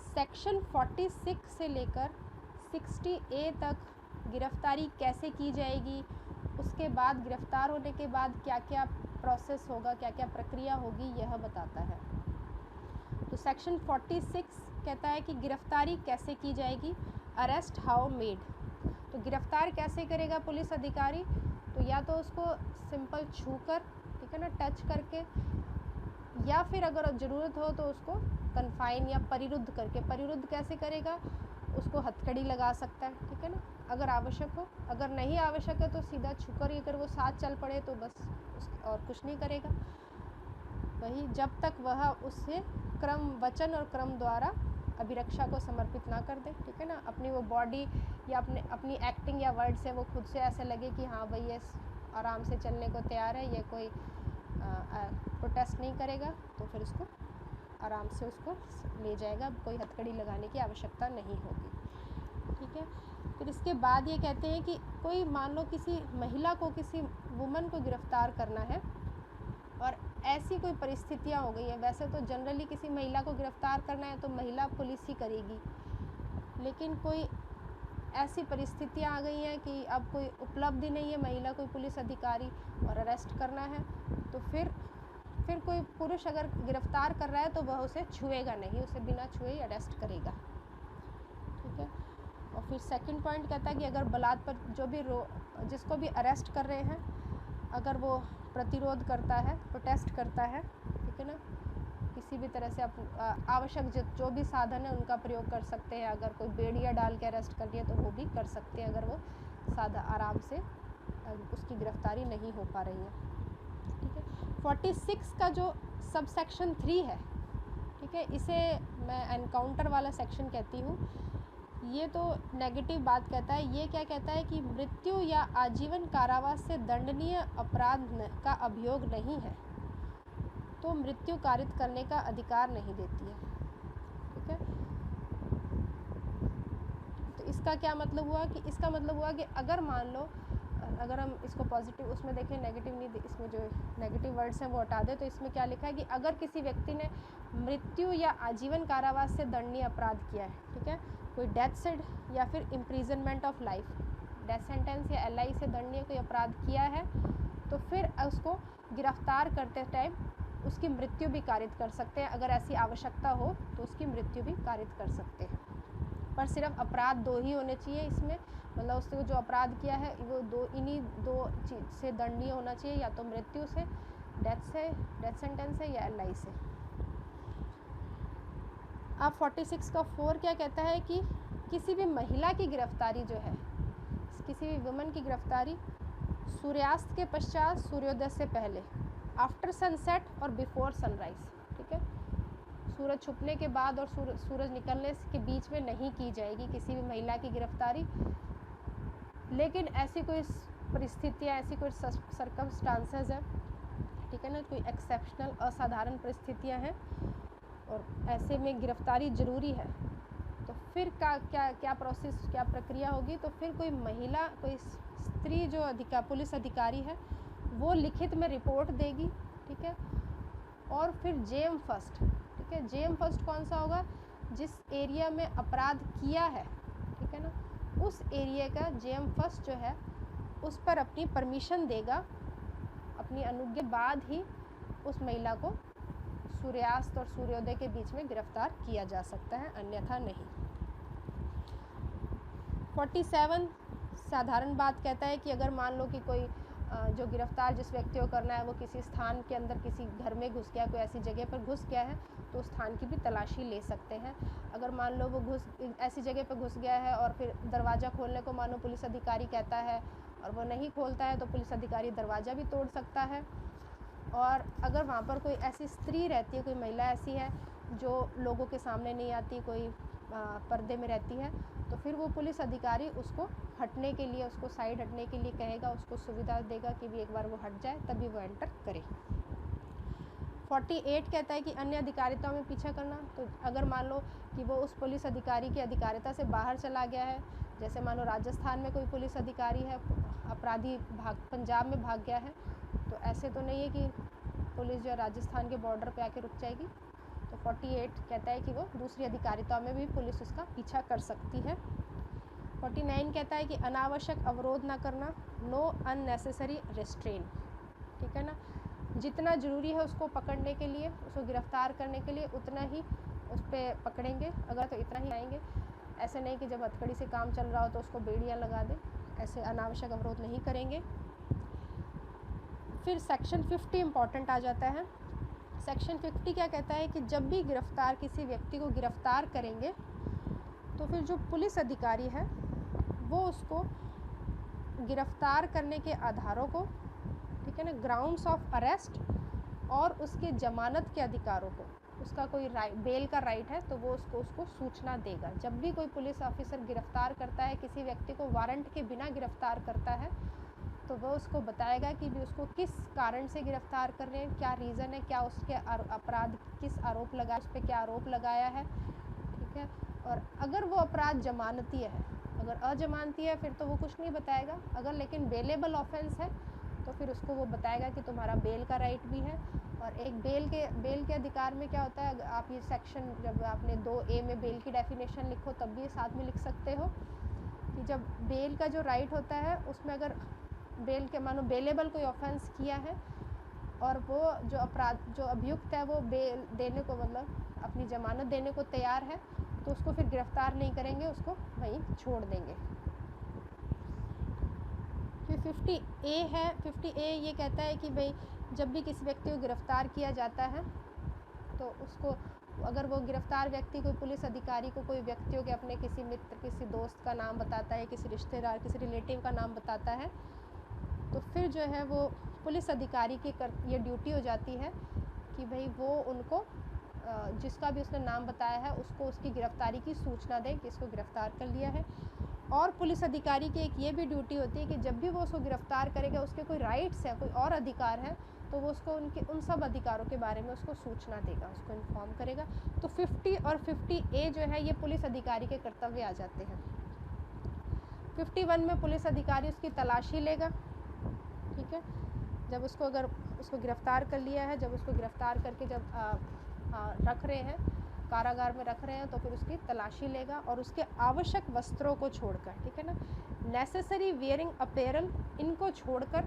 Section 46 से लेकर 60A तक गिरफ्तारी कैसे की जाएगी, उसके बाद गिरफ्तार होने के बाद क्या क्या प्रोसेस होगा, क्या क्या प्रक्रिया होगी, यह बताता है। तो सेक्शन 46 कहता है कि गिरफ्तारी कैसे की जाएगी, अरेस्ट हाउ मेड। तो गिरफ्तार कैसे करेगा पुलिस अधिकारी, तो या तो उसको सिंपल छूकर, ठीक है ना, टच करके, या फिर अगर ज़रूरत हो तो उसको कन्फाइन या परिरुद्ध करके। परिरुद्ध कैसे करेगा, उसको हथकड़ी लगा सकता है, ठीक है ना, अगर आवश्यक हो। अगर नहीं आवश्यक है तो सीधा छूकर ही अगर वो साथ चल पड़े तो बस और कुछ नहीं करेगा। वही जब तक वह उससे क्रम वचन और क्रम द्वारा अभिरक्षा को समर्पित ना कर दे, ठीक है ना, अपनी वो बॉडी या अपनी एक्टिंग या वर्ड से वो खुद से ऐसे लगे कि हाँ भाई ये आराम से चलने को तैयार है, ये कोई प्रोटेस्ट नहीं करेगा, तो फिर उसको आराम से उसको ले जाएगा, कोई हथकड़ी लगाने की आवश्यकता नहीं होगी, ठीक है। फिर इसके बाद ये कहते हैं कि कोई मान लो किसी महिला को, किसी वुमन को गिरफ्तार करना है और ऐसी कोई परिस्थितियाँ हो गई हैं, वैसे तो जनरली किसी महिला को गिरफ्तार करना है तो महिला पुलिस ही करेगी, लेकिन कोई ऐसी परिस्थितियाँ आ गई हैं कि अब कोई उपलब्धि नहीं है महिला कोई पुलिस अधिकारी और अरेस्ट करना है, तो फिर कोई पुरुष अगर गिरफ्तार कर रहा है तो वह उसे छुएगा नहीं, उसे बिना छुए ही अरेस्ट करेगा, ठीक है। और फिर सेकंड पॉइंट कहता है कि अगर बलात्कार जो भी जिसको भी अरेस्ट कर रहे हैं, अगर वो प्रतिरोध करता है, प्रोटेस्ट करता है, ठीक है ना, किसी भी तरह से आवश्यक जो भी साधन है उनका प्रयोग कर सकते हैं। अगर कोई बेड़िया डाल के अरेस्ट कर दिया तो वो भी कर सकते हैं, अगर वो आराम से उसकी गिरफ्तारी नहीं हो पा रही है, ठीक है। 46 का जो सब सेक्शन 3 है, ठीक है, इसे मैं एनकाउंटर वाला सेक्शन कहती हूँ। ये तो नेगेटिव बात कहता है। ये क्या कहता है कि मृत्यु या आजीवन कारावास से दंडनीय अपराध का अभियोग नहीं है तो मृत्यु कारित करने का अधिकार नहीं देती है, ठीक है। तो इसका क्या मतलब हुआ कि इसका मतलब हुआ कि अगर मान लो, अगर हम इसको पॉजिटिव उसमें देखें, नेगेटिव नहीं, इसमें जो नेगेटिव वर्ड्स हैं वो हटा दें, तो इसमें क्या लिखा है कि अगर किसी व्यक्ति ने मृत्यु या आजीवन कारावास से दंडनीय अपराध किया है, ठीक है, कोई डेथ से या फिर imprisonment of life, death sentence या LI से दंडनीय कोई अपराध किया है, तो फिर उसको गिरफ्तार करते टाइम उसकी मृत्यु भी कारित कर सकते हैं। अगर ऐसी आवश्यकता हो तो उसकी मृत्यु भी कारित कर सकते हैं, पर सिर्फ अपराध 2 ही होने चाहिए इसमें, मतलब उसने जो अपराध किया है वो इन्हीं दो चीज़ से दंडनीय होना चाहिए, या तो मृत्यु से, डेथ सेंटेंस से, या LI से। अब 46 का 4 क्या कहता है कि किसी भी महिला की गिरफ्तारी जो है, किसी भी वुमन की गिरफ्तारी सूर्यास्त के पश्चात, सूर्योदय से पहले, आफ्टर सनसेट और बिफोर सनराइज, ठीक है, सूरज छुपने के बाद और सूरज निकलने के बीच में नहीं की जाएगी किसी भी महिला की गिरफ्तारी। लेकिन ऐसी कोई परिस्थितियाँ, ऐसी कोई सर्कमस्टांसेस है, ठीक है ना, कोई एक्सेप्शनल असाधारण परिस्थितियाँ हैं और ऐसे में गिरफ्तारी ज़रूरी है, तो फिर क्या प्रोसेस, क्या प्रक्रिया होगी। तो फिर कोई महिला, कोई स्त्री जो पुलिस अधिकारी है वो लिखित में रिपोर्ट देगी, ठीक है, और फिर JM फर्स्ट, ठीक है, JM फर्स्ट कौन सा होगा, जिस एरिया में अपराध किया है, ठीक है ना, उस एरिया का JM फर्स्ट जो है उस पर अपनी परमिशन देगा, अपनी अनुज्ञा बाद ही उस महिला को सूर्यास्त और सूर्योदय के बीच में गिरफ्तार किया जा सकता है, अन्यथा नहीं। 47 साधारण बात कहता है कि अगर मान लो कि कोई जो गिरफ्तार जिस व्यक्ति को करना है वो किसी स्थान के अंदर, किसी घर में घुस गया, कोई ऐसी जगह पर घुस गया है, तो उस स्थान की भी तलाशी ले सकते हैं। अगर मान लो वो ऐसी जगह पर घुस गया है और फिर दरवाज़ा खोलने को मानो पुलिस अधिकारी कहता है और वो नहीं खोलता है, तो पुलिस अधिकारी दरवाज़ा भी तोड़ सकता है। और अगर वहाँ पर कोई ऐसी स्त्री रहती है, कोई महिला ऐसी है जो लोगों के सामने नहीं आती, कोई पर्दे में रहती है, तो फिर वो पुलिस अधिकारी उसको हटने के लिए, उसको साइड हटने के लिए कहेगा, उसको सुविधा देगा कि भी एक बार वो हट जाए तभी वो एंटर करे। 48 कहता है कि अन्य अधिकारिताओं में पीछा करना। तो अगर मान लो कि वो उस पुलिस अधिकारी की अधिकारिता से बाहर चला गया है, जैसे मान लो राजस्थान में कोई पुलिस अधिकारी है, अपराधी पंजाब में भाग गया है, तो ऐसे तो नहीं है कि पुलिस जो है राजस्थान के बॉर्डर पे आके रुक जाएगी, तो 48 कहता है कि वो दूसरी अधिकारिता में भी पुलिस उसका पीछा कर सकती है। 49 कहता है कि अनावश्यक अवरोध ना करना, नो अननेसेसरी रेस्ट्रेन, ठीक है ना। जितना ज़रूरी है उसको पकड़ने के लिए, उसको गिरफ्तार करने के लिए उतना ही उस पर पकड़ेंगे, अगर तो इतना ही आएंगे। ऐसे नहीं कि जब हथकड़ी से काम चल रहा हो तो उसको बेड़ियाँ लगा दें, ऐसे अनावश्यक अवरोध नहीं करेंगे। फिर सेक्शन 50 इम्पॉर्टेंट आ जाता है। सेक्शन 50 क्या कहता है कि जब भी गिरफ्तार किसी व्यक्ति को गिरफ्तार करेंगे तो फिर जो पुलिस अधिकारी है वो उसको गिरफ्तार करने के आधारों को, ठीक है ना, ग्राउंड्स ऑफ अरेस्ट और उसके जमानत के अधिकारों को, उसका कोई बेल का राइट है तो वो उसको सूचना देगा। जब भी कोई पुलिस ऑफिसर गिरफ्तार करता है किसी व्यक्ति को, वारंट के बिना गिरफ्तार करता है, तो वो उसको बताएगा कि भी उसको किस कारण से गिरफ्तार कर रहे हैं, क्या रीज़न है, क्या उसके अपराध, किस आरोप लगा, उस पर क्या आरोप लगाया है, ठीक है। और अगर वो अपराध जमानती है, अगर अजमानती है फिर तो वो कुछ नहीं बताएगा। अगर लेकिन बेलेबल ऑफेंस है तो फिर उसको वो बताएगा कि तुम्हारा बेल का राइट भी है। और एक बेल के अधिकार में क्या होता है, आप ये सेक्शन जब आपने 2A में बेल की डेफिनेशन लिखो तब भी साथ में लिख सकते हो कि जब बेल का जो राइट होता है उसमें अगर बेल के मानो बेलेबल कोई ऑफेंस किया है और वो जो अभियुक्त है वो बेल देने को, मतलब अपनी जमानत देने को तैयार है, तो उसको फिर गिरफ्तार नहीं करेंगे, उसको वहीं छोड़ देंगे। फिर 50A है। 50A ये कहता है कि भाई जब भी किसी व्यक्ति को गिरफ्तार किया जाता है तो उसको, अगर वो गिरफ्तार व्यक्ति कोई पुलिस अधिकारी को कोई व्यक्तियों के अपने किसी मित्र, किसी दोस्त का नाम बताता है, किसी रिश्तेदार, किसी रिलेटिव का नाम बताता है, तो फिर जो है वो पुलिस अधिकारी की ये ड्यूटी हो जाती है कि भाई वो उनको जिसका भी उसने नाम बताया है उसको उसकी गिरफ्तारी की सूचना दें कि इसको गिरफ्तार कर लिया है। और पुलिस अधिकारी की एक ये भी ड्यूटी होती है कि जब भी वो उसको गिरफ्तार करेगा, उसके कोई राइट्स है, कोई और अधिकार है, तो वो उसको उन सब अधिकारों के बारे में उसको सूचना देगा, उसको इन्फॉर्म करेगा। तो 50 और 50A जो है ये पुलिस अधिकारी के कर्तव्य आ जाते हैं। 51 में पुलिस अधिकारी उसकी तलाशी लेगा, ठीक है। जब उसको, अगर उसको गिरफ्तार कर लिया है, जब उसको गिरफ्तार करके जब रख रहे हैं, कारागार में रख रहे हैं, तो फिर उसकी तलाशी लेगा और उसके आवश्यक वस्त्रों को छोड़कर, ठीक है ना, नेसेसरी वियरिंग अपैरल, इनको छोड़कर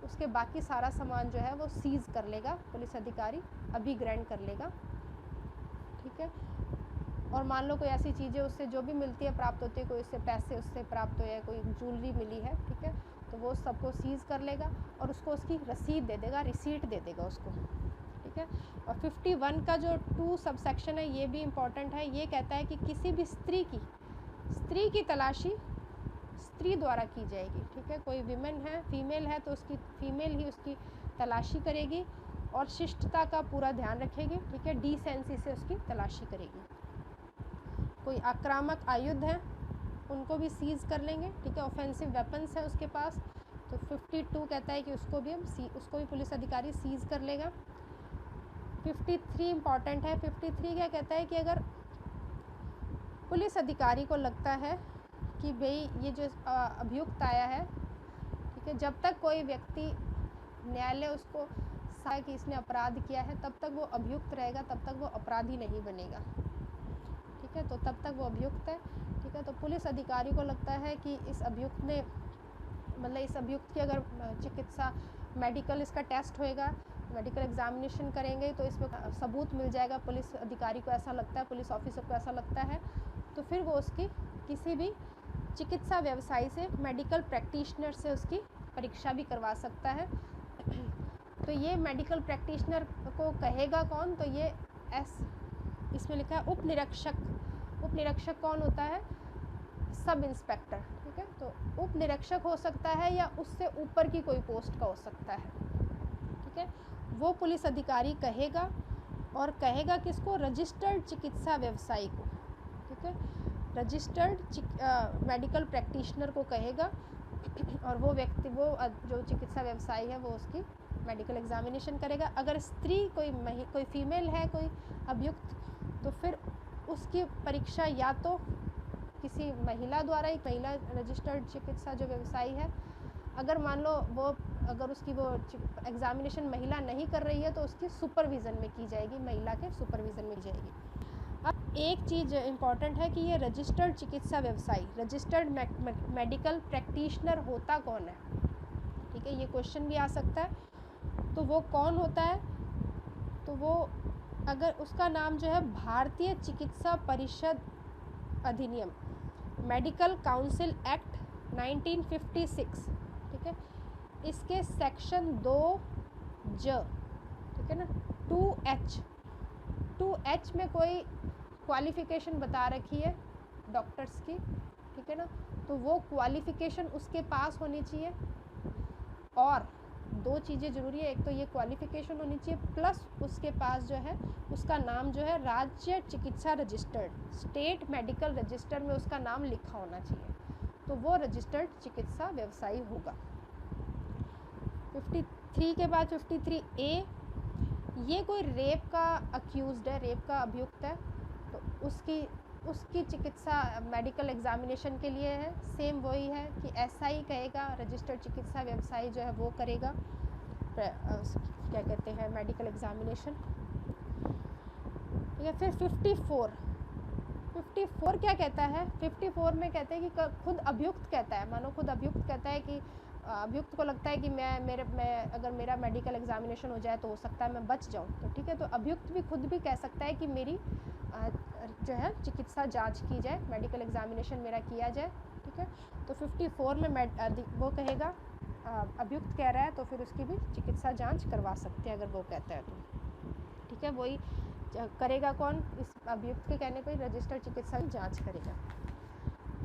उसके बाकी सारा सामान जो है वो सीज़ कर लेगा पुलिस अधिकारी, अभी ग्रांट कर लेगा, ठीक है। और मान लो कोई ऐसी चीज़ें उससे जो भी मिलती है, प्राप्त होती है, कोई उससे पैसे उससे प्राप्त हुए, कोई ज्वेलरी मिली है, ठीक है, तो वो सबको सीज़ कर लेगा और उसको उसकी रसीद दे देगा, रिसीट दे देगा उसको, ठीक है। और 51 का जो 2 सब सेक्शन है ये भी इम्पॉर्टेंट है। ये कहता है कि किसी भी स्त्री की तलाशी स्त्री द्वारा की जाएगी, ठीक है। कोई विमेन है, फीमेल है, तो उसकी फीमेल ही उसकी तलाशी करेगी और शिष्टता का पूरा ध्यान रखेगी, ठीक है, डिसेंसी से उसकी तलाशी करेगी। कोई आक्रामक आयुध है उनको भी सीज़ कर लेंगे, ठीक है, ऑफेंसिव वेपन्स है उसके पास, तो 52 कहता है कि उसको भी पुलिस अधिकारी सीज़ कर लेगा। 53 इम्पॉर्टेंट है। 53 क्या कहता है कि अगर पुलिस अधिकारी को लगता है कि भाई ये जो अभियुक्त आया है, ठीक है, जब तक कोई व्यक्ति न्यायालय उसको साया कि इसने अपराध किया है तब तक वो अभियुक्त रहेगा, तब तक वो अपराधी नहीं बनेगा, ठीक है, तो तब तक वो अभियुक्त है, ठीक है। तो पुलिस अधिकारी को लगता है कि इस अभियुक्त ने, मतलब इस अभियुक्त की अगर चिकित्सा, मेडिकल इसका टेस्ट होएगा, मेडिकल एग्जामिनेशन करेंगे तो इसमें सबूत मिल जाएगा, पुलिस अधिकारी को ऐसा लगता है, पुलिस ऑफिसर को ऐसा लगता है, तो फिर वो उसकी किसी भी चिकित्सा व्यवसायी से, मेडिकल प्रैक्टिशनर से उसकी परीक्षा भी करवा सकता है। तो ये मेडिकल प्रैक्टिशनर को कहेगा कौन, तो ये इसमें लिखा है उप निरीक्षक कौन होता है, सब इंस्पेक्टर, ठीक है। तो उप निरीक्षक हो सकता है या उससे ऊपर की कोई पोस्ट का हो सकता है, ठीक है। वो पुलिस अधिकारी कहेगा, और कहेगा किसको, रजिस्टर्ड चिकित्सा व्यवसायी को, ठीक है, रजिस्टर्ड मेडिकल प्रैक्टिशनर को कहेगा, और वो व्यक्ति, वो जो चिकित्सा व्यवसायी है वो उसकी मेडिकल एग्जामिनेशन करेगा। अगर स्त्री कोई फीमेल है, कोई अभियुक्त, तो फिर उसकी परीक्षा या तो किसी महिला द्वारा, एक महिला रजिस्टर्ड चिकित्सा जो व्यवसायी है, अगर मान लो वो अगर उसकी वो एग्ज़ामिनेशन महिला नहीं कर रही है तो उसकी सुपरविज़न में की जाएगी, महिला के सुपरविज़न में की जाएगी। अब एक चीज़ इम्पॉर्टेंट है कि ये रजिस्टर्ड चिकित्सा व्यवसायी, रजिस्टर्ड मेडिकल प्रैक्टिशनर होता कौन है, ठीक है, ये क्वेश्चन भी आ सकता है। तो वो कौन होता है, तो वो अगर उसका नाम जो है भारतीय चिकित्सा परिषद अधिनियम, मेडिकल काउंसिल एक्ट 1956, ठीक है, इसके सेक्शन 2J, ठीक है ना, 2H में कोई क्वालिफ़िकेशन बता रखी है डॉक्टर्स की, ठीक है ना, तो वो क्वालिफ़िकेशन उसके पास होनी चाहिए। और दो चीज़ें ज़रूरी है, एक तो ये क्वालिफ़िकेशन होनी चाहिए प्लस उसके पास जो है उसका नाम जो है राज्य चिकित्सा रजिस्टर्ड, स्टेट मेडिकल रजिस्टर में उसका नाम लिखा होना चाहिए, तो वो रजिस्टर्ड चिकित्सा व्यवसायी होगा। 53 के बाद 53A, ये कोई रेप का अक्यूज़्ड है, रेप का अभियुक्त है, तो उसकी चिकित्सा मेडिकल एग्जामिनेशन के लिए है। सेम वही है कि SI कहेगा, रजिस्टर्ड चिकित्सा व्यवसायी जो है वो करेगा क्या कहते हैं मेडिकल एग्जामिनेशन, ठीक है। फिर 54 क्या कहता है, 54 में कहते हैं कि खुद अभियुक्त कहता है, मानो खुद अभियुक्त कहता है कि अभियुक्त को लगता है कि मैं अगर मेरा मेडिकल एग्जामिनेशन हो जाए तो हो सकता है मैं बच जाऊं, तो ठीक है, तो अभियुक्त भी खुद भी कह सकता है कि मेरी जो है चिकित्सा जांच की जाए, मेडिकल एग्जामिनेशन मेरा किया जाए, ठीक है। तो 54 में वो कहेगा, अभियुक्त कह रहा है तो फिर उसकी भी चिकित्सा जांच करवा सकते हैं अगर वो कहता है तो, ठीक है। वही करेगा कौन, इस अभियुक्त के कहने पर रजिस्टर्ड चिकित्सा जांच करेगा।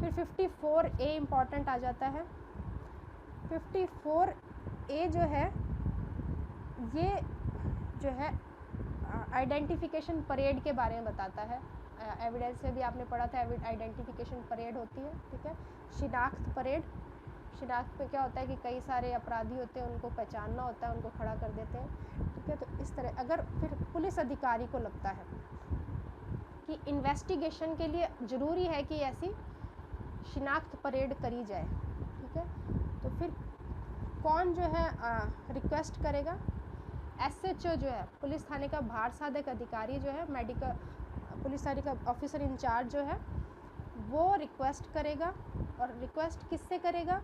फिर 54A इम्पॉर्टेंट आ जाता है। 54A जो है ये जो है आइडेंटिफिकेशन परेड के बारे में बताता है। एविडेंस में भी आपने पढ़ा था, आइडेंटिफिकेशन परेड होती है, ठीक है। शिनाख्त परेड, शिनाख्त पे क्या होता है कि कई सारे अपराधी होते हैं, उनको पहचानना होता है, उनको खड़ा कर देते हैं, ठीक है। तो इस तरह अगर फिर पुलिस अधिकारी को लगता है कि इन्वेस्टिगेशन के लिए ज़रूरी है कि ऐसी शिनाख्त परेड करी जाए, ठीक है, तो फिर कौन जो है रिक्वेस्ट करेगा, SHO जो है पुलिस थाने का भार साधक अधिकारी जो है, मेडिकल पुलिस थाने का ऑफिसर इंचार्ज जो है वो रिक्वेस्ट करेगा। और रिक्वेस्ट किससे करेगा,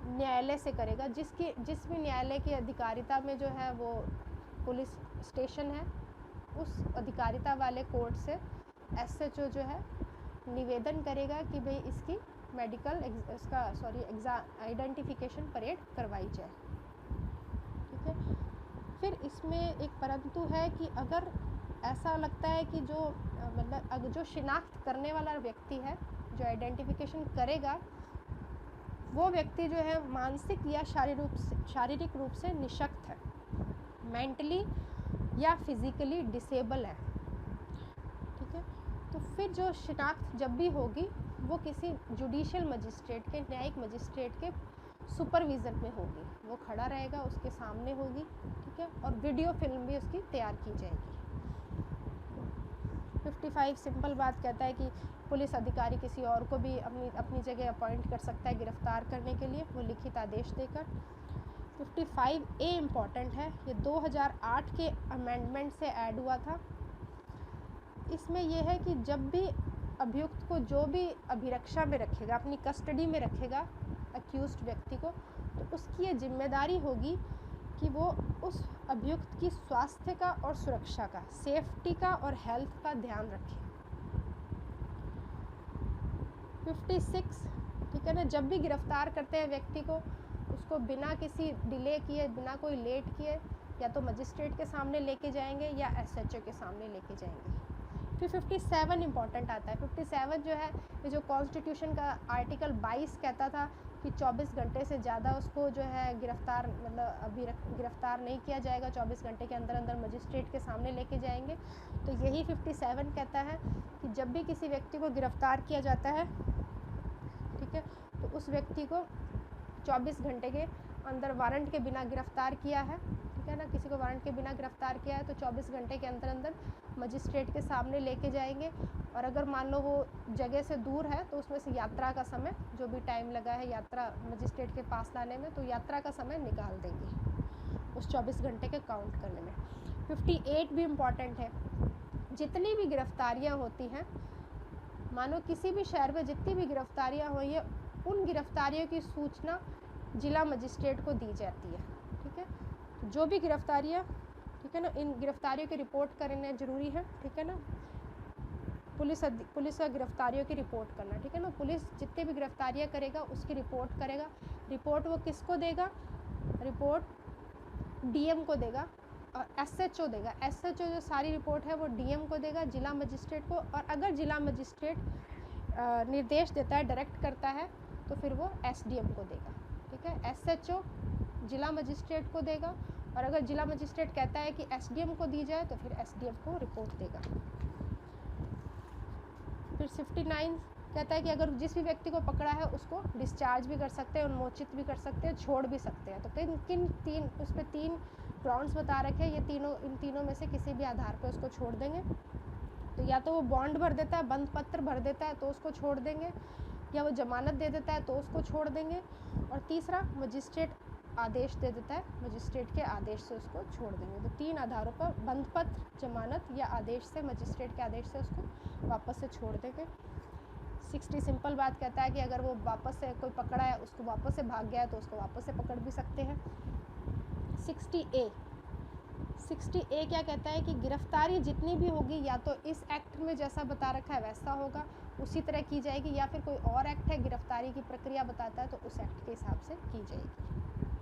न्यायालय से करेगा, जिस भी न्यायालय की अधिकारिता में जो है वो पुलिस स्टेशन है, उस अधिकारिता वाले कोर्ट से SHO जो है निवेदन करेगा कि भाई इसकी मेडिकल आइडेंटिफिकेशन परेड करवाई जाए, ठीक है। फिर इसमें एक परंतु है कि अगर ऐसा लगता है कि जो मतलब अगर जो शिनाख्त करने वाला व्यक्ति है, जो आइडेंटिफिकेशन करेगा, वो व्यक्ति जो है मानसिक या शारीरिक रूप से निशक्त है, मेंटली या फिजिकली डिसेबल है, ठीक है, तो फिर जो शिनाख्त जब भी होगी वो किसी जुडिशियल मजिस्ट्रेट के, न्यायिक मजिस्ट्रेट के सुपरविज़न में होगी, वो खड़ा रहेगा, उसके सामने होगी, ठीक है, और वीडियो फिल्म भी उसकी तैयार की जाएगी। 55 सिंपल बात कहता है कि पुलिस अधिकारी किसी और को भी अपनी जगह अपॉइंट कर सकता है गिरफ्तार करने के लिए, वो लिखित आदेश देकर। 55A इम्पॉर्टेंट है, ये 2008 के अमेंडमेंट से ऐड हुआ था। इसमें यह है कि जब भी अभियुक्त को जो भी अभिरक्षा में रखेगा, अपनी कस्टडी में रखेगा अक्यूज्ड व्यक्ति को, तो उसकी ये जिम्मेदारी होगी कि वो उस अभियुक्त की स्वास्थ्य का और सुरक्षा का, सेफ्टी का और हेल्थ का ध्यान रखे। 56, ठीक है ना, जब भी गिरफ्तार करते हैं व्यक्ति को, उसको बिना किसी डिले किए, बिना कोई लेट किए, या तो मजिस्ट्रेट के सामने लेके जाएंगे या SHO के सामने लेके जाएंगे। फिर 57 इम्पॉर्टेंट आता है। 57 जो है, ये जो कॉन्स्टिट्यूशन का आर्टिकल 22 कहता था कि 24 घंटे से ज़्यादा उसको जो है गिरफ्तार गिरफ्तार नहीं किया जाएगा, 24 घंटे के अंदर अंदर मजिस्ट्रेट के सामने लेके जाएंगे। तो यही 57 कहता है कि जब भी किसी व्यक्ति को गिरफ्तार किया जाता है, ठीक है, तो उस व्यक्ति को 24 घंटे के अंदर वारंट के बिना गिरफ्तार किया है, ठीक है ना। किसी को वारंट के बिना गिरफ्तार किया है तो 24 घंटे के अंदर अंदर मजिस्ट्रेट के सामने लेके जाएंगे। और अगर मान लो वो जगह से दूर है तो उसमें से यात्रा का समय, जो भी टाइम लगा है यात्रा मजिस्ट्रेट के पास लाने में, तो यात्रा का समय निकाल देंगे उस 24 घंटे के काउंट करने में। 58 भी इम्पॉर्टेंट है। जितनी भी गिरफ्तारियाँ होती हैं, मानो किसी भी शहर में जितनी भी गिरफ्तारियाँ हुई है, उन गिरफ्तारियों की सूचना जिला मजिस्ट्रेट को दी जाती है। ठीक है, तो जो भी गिरफ्तारियाँ, ठीक है ना, इन गिरफ्तारियों की रिपोर्ट करना जरूरी है। ठीक है ना, पुलिस का गिरफ्तारियों की रिपोर्ट करना। ठीक है ना, पुलिस जितनी भी गिरफ्तारियाँ करेगा उसकी रिपोर्ट करेगा। रिपोर्ट वो किसको देगा? रिपोर्ट डीएम को देगा और एसएचओ देगा। एसएचओ जो सारी रिपोर्ट है वो डीएम को देगा, जिला मजिस्ट्रेट को। और अगर जिला मजिस्ट्रेट निर्देश देता है, डायरेक्ट करता है, तो फिर वो एसडीएम को देगा। ठीक है, एसएचओ जिला मजिस्ट्रेट को देगा और अगर जिला मजिस्ट्रेट कहता है कि एसडीएम को दी जाए तो फिर एसडीएम को रिपोर्ट देगा। फिर 59 कहता है कि अगर जिस भी व्यक्ति को पकड़ा है उसको डिस्चार्ज भी कर सकते हैं, उन्मोचित भी कर सकते हैं, छोड़ भी सकते हैं। तो किन तीन, उस पर 3 ग्राउंड्स बता रखे हैं। इन तीनों में से किसी भी आधार पर उसको छोड़ देंगे। तो या तो वो बॉन्ड भर देता है, बंद पत्र भर देता है तो उसको छोड़ देंगे, या वो जमानत दे देता है तो उसको छोड़ देंगे, और तीसरा मजिस्ट्रेट आदेश दे देता है, मजिस्ट्रेट के आदेश से उसको छोड़ देंगे। तो 3 आधारों पर बंद पत्र, जमानत या आदेश से, मजिस्ट्रेट के आदेश से उसको वापस से छोड़ देंगे। 60 सिंपल बात कहता है कि अगर वो वापस से कोई पकड़ा है, उसको वापस से भाग गया है तो उसको वापस से पकड़ भी सकते हैं। 60A क्या कहता है कि गिरफ्तारी जितनी भी होगी या तो इस एक्ट में जैसा बता रखा है वैसा होगा, उसी तरह की जाएगी, या फिर कोई और एक्ट है गिरफ्तारी की प्रक्रिया बताता है तो उस एक्ट के हिसाब से की जाएगी।